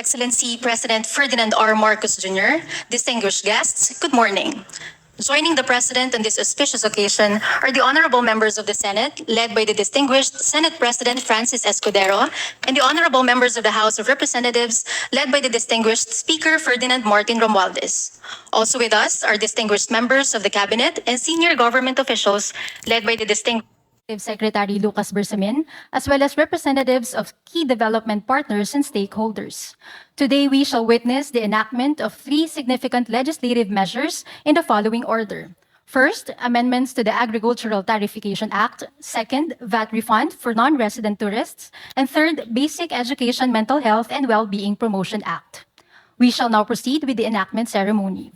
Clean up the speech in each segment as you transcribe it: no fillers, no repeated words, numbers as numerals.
Excellency President Ferdinand R. Marcos Jr., distinguished guests, good morning. Joining the President on this auspicious occasion are the honorable members of the Senate, led by the distinguished Senate President Francis Escudero, and the honorable members of the House of Representatives, led by the distinguished Speaker Ferdinand Martin Romualdez. Also with us are distinguished members of the Cabinet and senior government officials, led by the distinguished Secretary Lucas Bersamin, as well as representatives of key development partners and stakeholders. Today, we shall witness the enactment of 3 significant legislative measures in the following order. First, amendments to the Agricultural Tariffication Act. Second, VAT refund for non-resident tourists. And third, Basic Education, Mental Health, and Well-being Promotion Act. We shall now proceed with the enactment ceremony.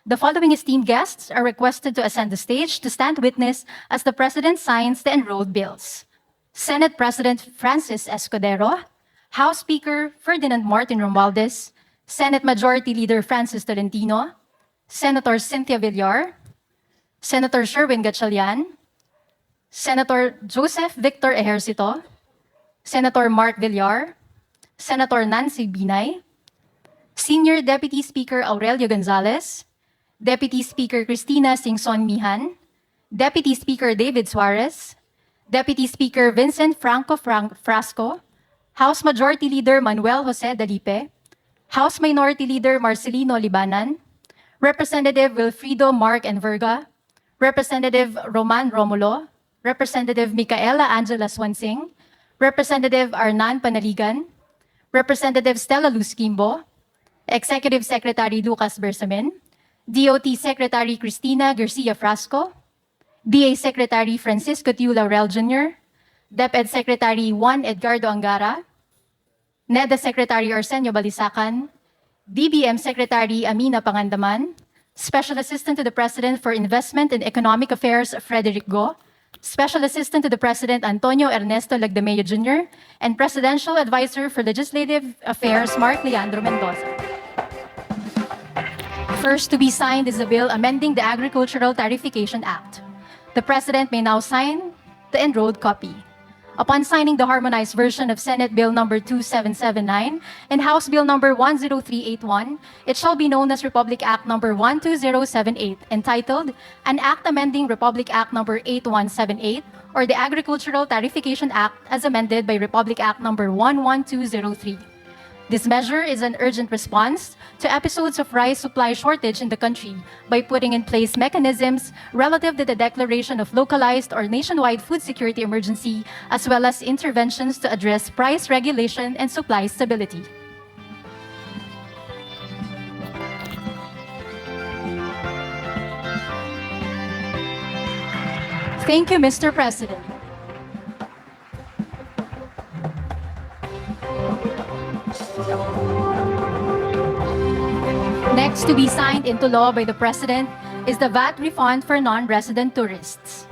The following esteemed guests are requested to ascend the stage to stand witness as the President signs the enrolled bills. Senate President Francis Escudero, House Speaker Ferdinand Martin Romualdez, Senate Majority Leader Francis Tolentino, Senator Cynthia Villar, Senator Sherwin Gatchalian, Senator Joseph Victor Ejercito, Senator Mark Villar, Senator Nancy Binay, Senior Deputy Speaker Aurelio Gonzalez, Deputy Speaker Cristina Singson Mihan, Deputy Speaker David Suarez, Deputy Speaker Vincent Frasco, House Majority Leader Manuel Jose Dalipe, House Minority Leader Marcelino Libanan, Representative Wilfrido Mark Enverga, Representative Roman Romulo, Representative Micaela Angela Swansing, Representative Arnan Panaligan, Representative Stella Luz Quimbo, Executive Secretary Lucas Bersamin, DOT Secretary Cristina Garcia Frasco, DA Secretary Francisco Tiu Laurel Jr., DepEd Secretary Juan Edgardo Angara, NEDA Secretary Arsenio Balisacan, BBM Secretary Amina Pangandaman, Special Assistant to the President for Investment and Economic Affairs Frederick Go, Special Assistant to the President Antonio Ernesto Lagdameo Jr., and Presidential Advisor for Legislative Affairs Mark Leandro Mendoza. First to be signed is the bill amending the Agricultural Tariffication Act. The President may now sign the enrolled copy. Upon signing the harmonized version of Senate Bill number 2779 and House Bill number 10381, it shall be known as Republic Act number 12078, entitled An Act Amending Republic Act number 8178, or the Agricultural Tariffication Act as amended by Republic Act number 11203. This measure is an urgent response to episodes of rice supply shortage in the country by putting in place mechanisms relative to the declaration of localized or nationwide food security emergency, as well as interventions to address price regulation and supply stability. Thank you, Mr. President. Next to be signed into law by the President is the VAT refund for non-resident tourists.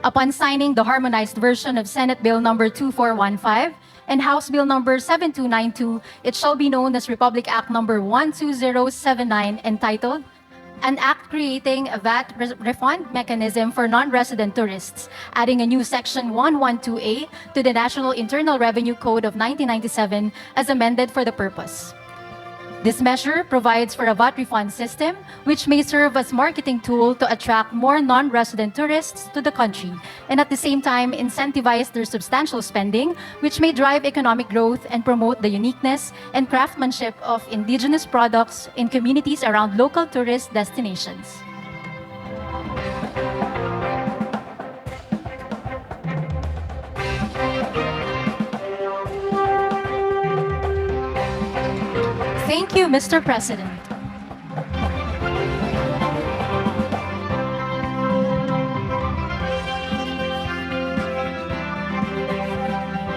Upon signing the harmonized version of Senate Bill number 2415 and House Bill number 7292, it shall be known as Republic Act number 12079, entitled An Act Creating a VAT Refund Mechanism for Non-Resident Tourists, adding a new Section 112A to the National Internal Revenue Code of 1997 as amended for the purpose. This measure provides for a VAT refund system which may serve as marketing tool to attract more non-resident tourists to the country and at the same time incentivize their substantial spending, which may drive economic growth and promote the uniqueness and craftsmanship of indigenous products in communities around local tourist destinations. Thank you, Mr. President.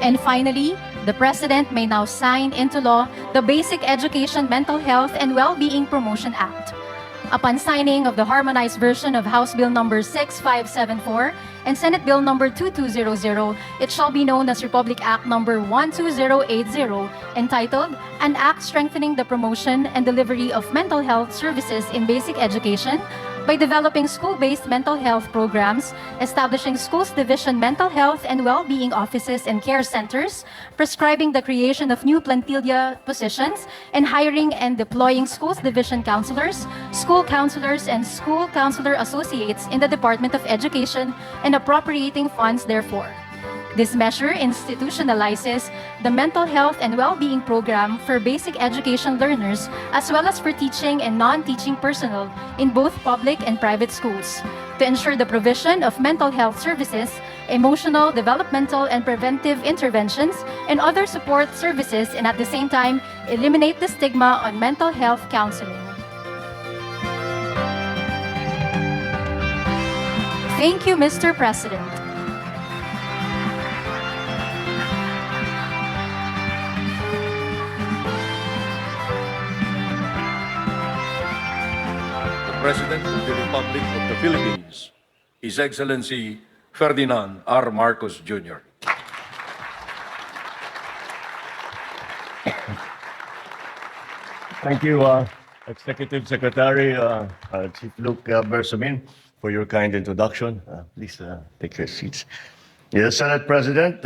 And finally, the President may now sign into law the Basic Education, Mental Health, and Well-being Promotion Act. Upon signing of the harmonized version of House Bill number 6574 and Senate Bill number 2200, it shall be known as Republic Act number 12080, entitled An Act Strengthening the Promotion and Delivery of Mental Health Services in Basic Education, by developing school-based mental health programs, establishing schools division mental health and well-being offices and care centers, prescribing the creation of new plantilla positions, and hiring and deploying schools division counselors, school counselors, and school counselor associates in the Department of Education and appropriating funds therefore. This measure institutionalizes the mental health and well-being program for basic education learners as well as for teaching and non-teaching personnel in both public and private schools to ensure the provision of mental health services, emotional, developmental, and preventive interventions, and other support services, and at the same time, eliminate the stigma on mental health counseling. Thank you, Mr. President. President of the Republic of the Philippines, His Excellency Ferdinand R. Marcos Jr. Thank you, Executive Secretary Chief Luke Bersamin, for your kind introduction. Please take your seats. Yes, Senate President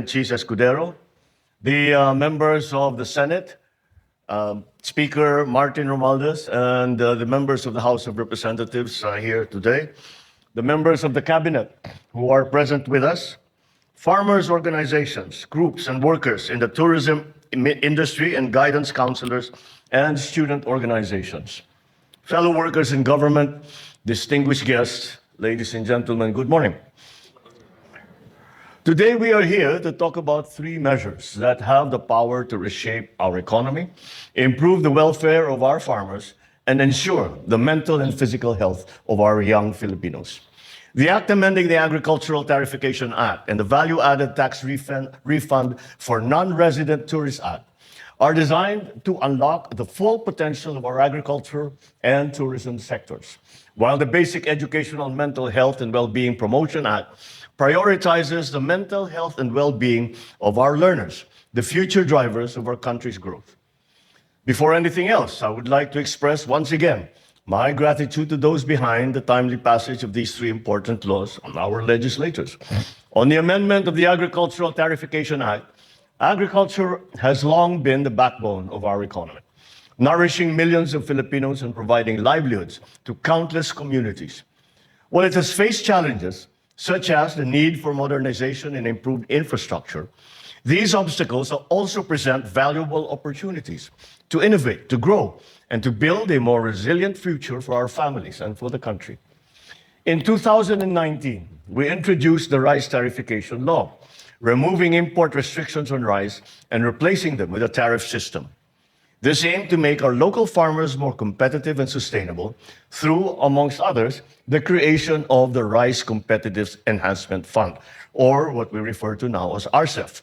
Chis Escudero, the members of the Senate, Speaker Martin Romualdez, and the members of the House of Representatives here today, the members of the Cabinet who are present with us, farmers' organizations, groups, and workers in the tourism industry, and guidance counselors and student organizations, fellow workers in government, distinguished guests, ladies and gentlemen, good morning. Today we are here to talk about three measures that have the power to reshape our economy, improve the welfare of our farmers, and ensure the mental and physical health of our young Filipinos. The Act amending the Agricultural Tarification Act and the Value-Added Tax Refund for Non-Resident Tourists Act are designed to unlock the full potential of our agriculture and tourism sectors, while the Basic Educational Mental Health and Well-Being Promotion Act prioritizes the mental health and well-being of our learners, the future drivers of our country's growth. Before anything else, I would like to express once again my gratitude to those behind the timely passage of these three important laws on our legislators. On the amendment of the Agricultural Tarification Act, agriculture has long been the backbone of our economy, nourishing millions of Filipinos and providing livelihoods to countless communities. While it has faced challenges, such as the need for modernization and improved infrastructure, these obstacles also present valuable opportunities to innovate, to grow, and to build a more resilient future for our families and for the country. In 2019, we introduced the Rice Tarification Law, removing import restrictions on rice and replacing them with a tariff system. This aimed to make our local farmers more competitive and sustainable through, amongst others, the creation of the Rice Competitiveness Enhancement Fund, or what we refer to now as RCEF.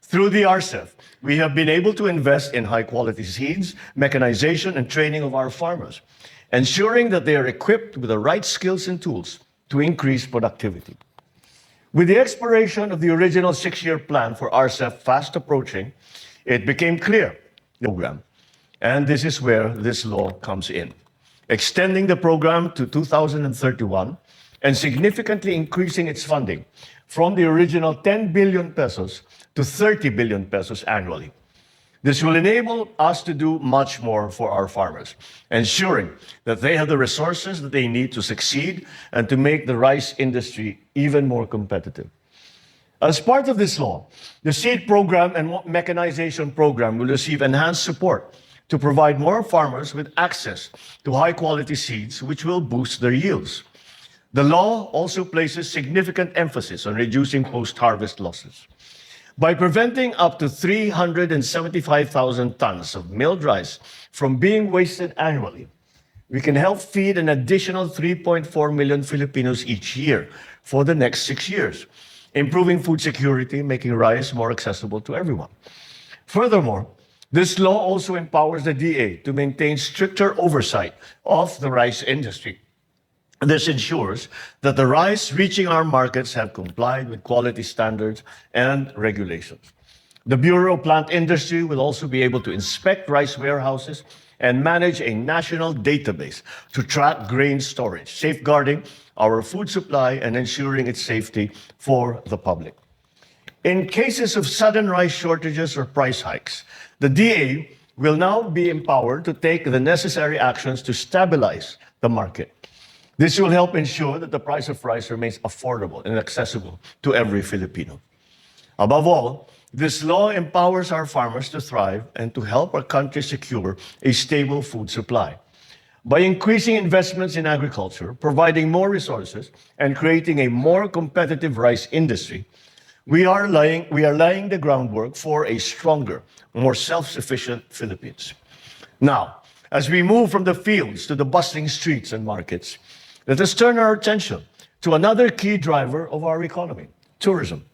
Through the RCEF, we have been able to invest in high-quality seeds, mechanization, and training of our farmers, ensuring that they are equipped with the right skills and tools to increase productivity. With the expiration of the original 6-year plan for RCEF fast approaching, it became clear the program. And this is where this law comes in, extending the program to 2031 and significantly increasing its funding from the original 10 billion pesos to 30 billion pesos annually. This will enable us to do much more for our farmers, ensuring that they have the resources that they need to succeed and to make the rice industry even more competitive. As part of this law, the seed program and mechanization program will receive enhanced support to provide more farmers with access to high-quality seeds, which will boost their yields. The law also places significant emphasis on reducing post-harvest losses. By preventing up to 375,000 tons of milled rice from being wasted annually, we can help feed an additional 3.4 million Filipinos each year for the next 6 years, improving food security, making rice more accessible to everyone. Furthermore, this law also empowers the DA to maintain stricter oversight of the rice industry. This ensures that the rice reaching our markets have complied with quality standards and regulations. The Bureau of Plant Industry will also be able to inspect rice warehouses and manage a national database to track grain storage, safeguarding our food supply and ensuring its safety for the public. In cases of sudden rice shortages or price hikes, the DA will now be empowered to take the necessary actions to stabilize the market. This will help ensure that the price of rice remains affordable and accessible to every Filipino. Above all, this law empowers our farmers to thrive and to help our country secure a stable food supply. By increasing investments in agriculture, providing more resources, and creating a more competitive rice industry, we are laying the groundwork for a stronger, more self-sufficient Philippines. Now, as we move from the fields to the bustling streets and markets, let us turn our attention to another key driver of our economy, tourism.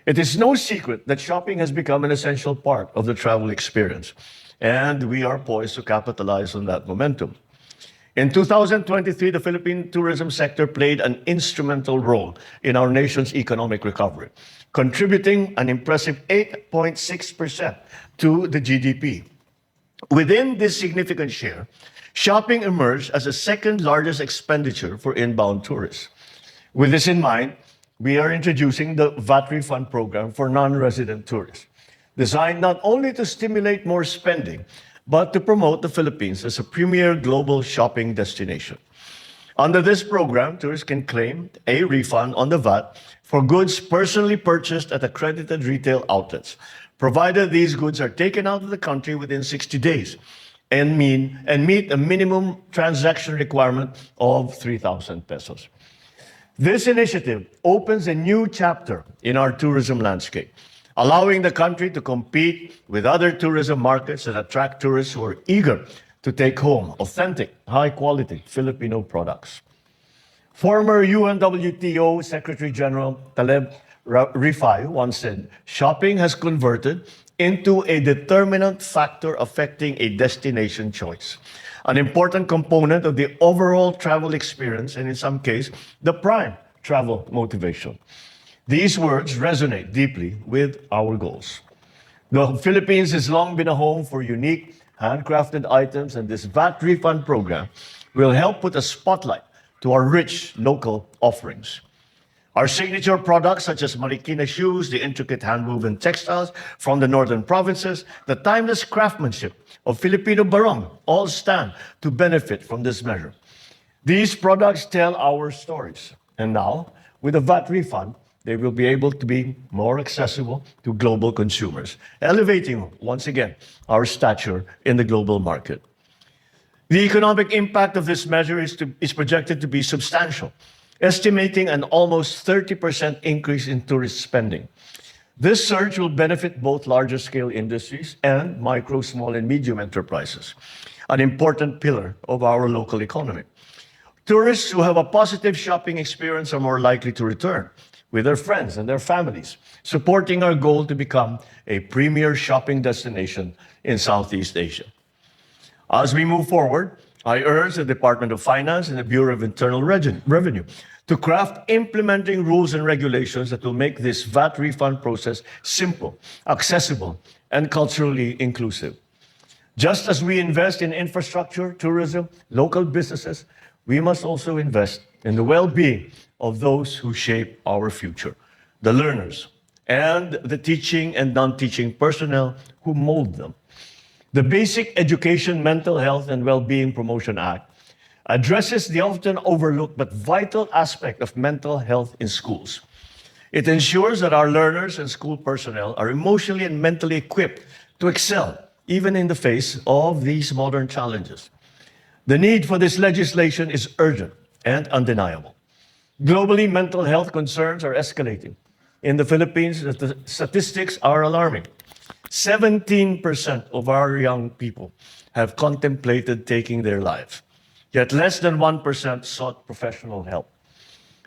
It is no secret that shopping has become an essential part of the travel experience, and we are poised to capitalize on that momentum. In 2023, the Philippine tourism sector played an instrumental role in our nation's economic recovery, contributing an impressive 8.6% to the GDP. Within this significant share, shopping emerged as the second largest expenditure for inbound tourists. With this in mind, we are introducing the VAT refund program for non-resident tourists, designed not only to stimulate more spending, but to promote the Philippines as a premier global shopping destination. Under this program, tourists can claim a refund on the VAT for goods personally purchased at accredited retail outlets, provided these goods are taken out of the country within 60 days and meet a minimum transaction requirement of 3,000 pesos. This initiative opens a new chapter in our tourism landscape, allowing the country to compete with other tourism markets that attract tourists who are eager to take home authentic, high-quality Filipino products. Former UNWTO Secretary General Taleb Rifai once said, "Shopping has converted into a determinant factor affecting a destination choice, an important component of the overall travel experience, and in some cases, the prime travel motivation." These words resonate deeply with our goals. The Philippines has long been a home for unique, handcrafted items, and this VAT refund program will help put a spotlight to our rich local offerings. Our signature products such as Marikina shoes, the intricate hand-woven textiles from the northern provinces, the timeless craftsmanship of Filipino barong all stand to benefit from this measure. These products tell our stories, and now, with a VAT refund, they will be able to be more accessible to global consumers, elevating, once again, our stature in the global market. The economic impact of this measure is projected to be substantial, estimating an almost 30% increase in tourist spending. This surge will benefit both larger scale industries and micro, small, and medium enterprises, an important pillar of our local economy. Tourists who have a positive shopping experience are more likely to return with their friends and their families, supporting our goal to become a premier shopping destination in Southeast Asia. As we move forward, I urge the Department of Finance and the Bureau of Internal Revenue to craft implementing rules and regulations that will make this VAT refund process simple, accessible, and culturally inclusive. Just as we invest in infrastructure, tourism, local businesses, we must also invest in the well-being of those who shape our future, the learners, and the teaching and non-teaching personnel who mold them. The Basic Education, Mental Health, and Well-being Promotion Act addresses the often overlooked but vital aspect of mental health in schools. It ensures that our learners and school personnel are emotionally and mentally equipped to excel, even in the face of these modern challenges. The need for this legislation is urgent and undeniable. Globally, mental health concerns are escalating. In the Philippines, the statistics are alarming. 17% of our young people have contemplated taking their lives, yet less than 1% sought professional help.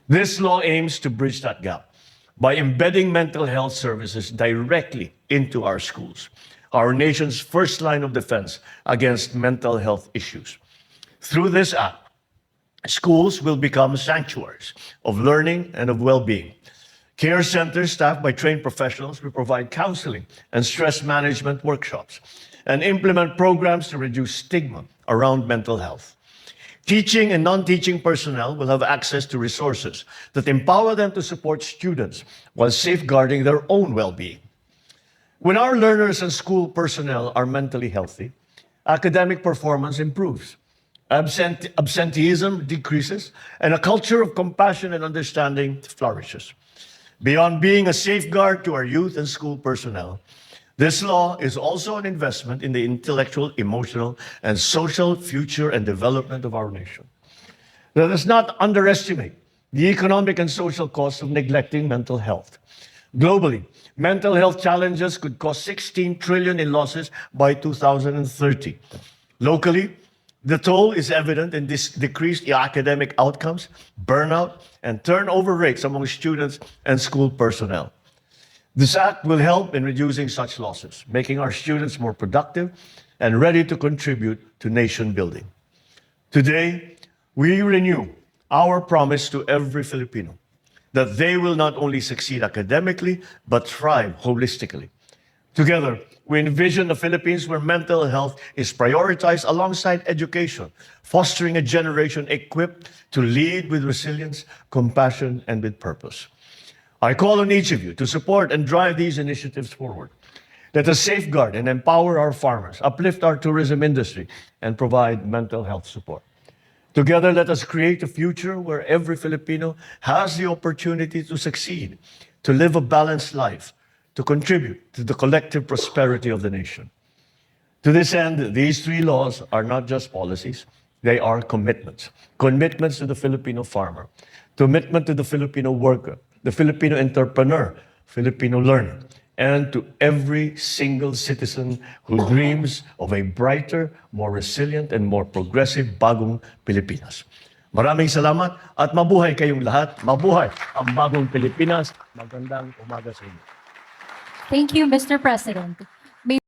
This law aims to bridge that gap by embedding mental health services directly into our schools, our nation's first line of defense against mental health issues. Through this act, schools will become sanctuaries of learning and of well-being. Care centers staffed by trained professionals will provide counseling and stress management workshops. and implement programs to reduce stigma around mental health. Teaching and non-teaching personnel will have access to resources that empower them to support students while safeguarding their own well-being. When our learners and school personnel are mentally healthy, academic performance improves, absenteeism decreases, and a culture of compassion and understanding flourishes. Beyond being a safeguard to our youth and school personnel, this law is also an investment in the intellectual, emotional, and social future and development of our nation. Let us not underestimate the economic and social costs of neglecting mental health. Globally, mental health challenges could cost 16 trillion in losses by 2030. Locally, the toll is evident in this decreased academic outcomes, burnout, and turnover rates among students and school personnel. This act will help in reducing such losses, making our students more productive and ready to contribute to nation building. Today, we renew our promise to every Filipino that they will not only succeed academically, but thrive holistically. Together, we envision a Philippines where mental health is prioritized alongside education, fostering a generation equipped to lead with resilience, compassion, and with purpose. I call on each of you to support and drive these initiatives forward. Let us safeguard and empower our farmers, uplift our tourism industry, and provide mental health support. Together, let us create a future where every Filipino has the opportunity to succeed, to live a balanced life, to contribute to the collective prosperity of the nation. To this end, these three laws are not just policies, they are commitments. Commitments to the Filipino farmer, commitment to the Filipino worker, the Filipino entrepreneur, Filipino learner, and to every single citizen who dreams of a brighter, more resilient, and more progressive bagong Pilipinas. Maraming salamat at mabuhay kayong lahat. Mabuhay ang bagong Pilipinas. Magandang umaga sa inyo. Thank you, Mr. President.